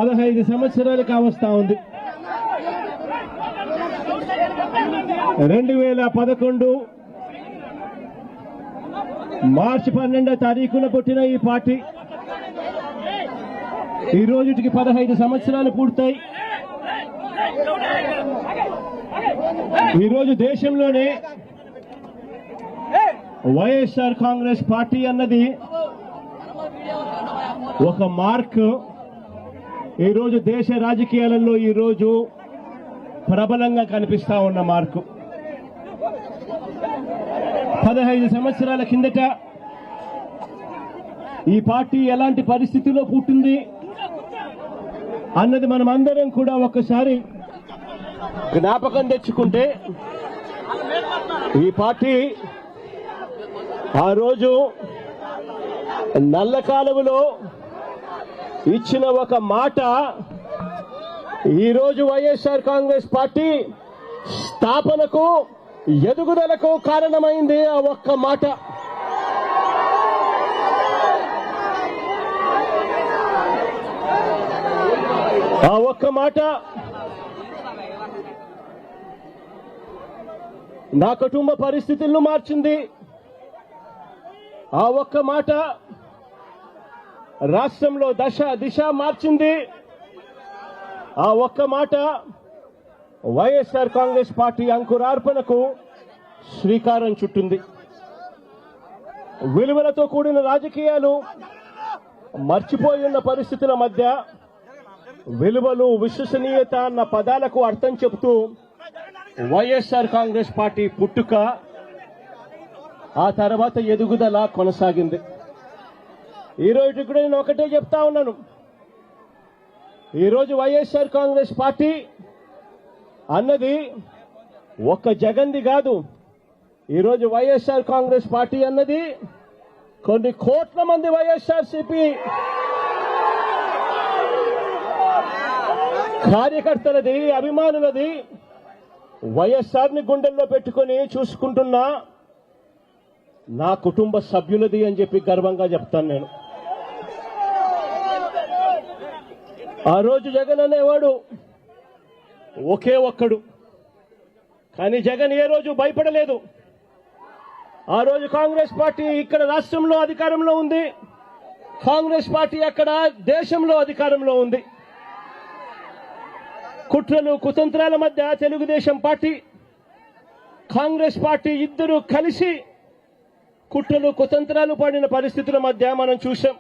15 సంవత్సరాలు కావస్తా ఉంది. 2011 మార్చి 12వ తారీఖున పుట్టిన ఈ పార్టీ ఈ రోజుకి 15 సంవత్సరాలు పూర్తయి ఈరోజు దేశంలోనే వైఎస్ఆర్ కాంగ్రెస్ పార్టీ అన్నది ఒక మార్క్. ఈరోజు దేశ రాజకీయాలలో ఈరోజు ప్రబలంగా కనిపిస్తా ఉన్న మార్కు. 15 సంవత్సరాల కిందట ఈ పార్టీ ఎలాంటి పరిస్థితిలో పుట్టింది అన్నది మనం అందరం కూడా ఒక్కసారి జ్ఞాపకం తెచ్చుకుంటే, ఈ పార్టీ ఆ రోజు నల్ల కాలువలో ఇచ్చిన ఒక మాట ఈరోజు వైఎస్ఆర్ కాంగ్రెస్ పార్టీ స్థాపనకు ఎదుగుదలకు కారణమైంది. ఆ ఒక్క మాట. ఆ ఒక్క మాట నా కుటుంబ పరిస్థితులను మార్చింది. ఆ ఒక్క మాట రాష్ట్రంలో దిశ మార్చింది. ఆ ఒక్క మాట వైఎస్ఆర్ కాంగ్రెస్ పార్టీ అంకురార్పణకు శ్రీకారం చుట్టింది. విలువలతో కూడిన రాజకీయాలు మర్చిపోయి ఉన్న పరిస్థితుల మధ్య విలువలు, విశ్వసనీయత అన్న పదాలకు అర్థం చెబుతూ వైఎస్ఆర్ కాంగ్రెస్ పార్టీ పుట్టుక, ఆ తర్వాత ఎదుగుదల కొనసాగింది. ఈరోజు కూడా నేను ఒకటే చెప్తా ఉన్నాను. ఈరోజు వైఎస్ఆర్ కాంగ్రెస్ పార్టీ అన్నది ఒక్క జగన్ది కాదు. ఈరోజు వైఎస్ఆర్ కాంగ్రెస్ పార్టీ అన్నది కొన్ని కోట్ల మంది వైఎస్ఆర్సీపీ కార్యకర్తలది, అభిమానులది. వైఎస్ఆర్ని గుండెల్లో పెట్టుకుని చూసుకుంటున్న నా కుటుంబ సభ్యులది అని చెప్పి గర్వంగా చెప్తాను నేను. ఆ రోజు జగన్ అనేవాడు ఒకే ఒక్కడు, కానీ జగన్ ఏ రోజు భయపడలేదు. ఆ రోజు కాంగ్రెస్ పార్టీ ఇక్కడ రాష్ట్రంలో అధికారంలో ఉంది, కాంగ్రెస్ పార్టీ అక్కడ దేశంలో అధికారంలో ఉంది. కుట్రలు, కుతంత్రాల మధ్య తెలుగుదేశం పార్టీ, కాంగ్రెస్ పార్టీ ఇద్దరు కలిసి కుట్రలు, కుతంత్రాలు పడిన పరిస్థితుల మధ్య మనం చూశాం.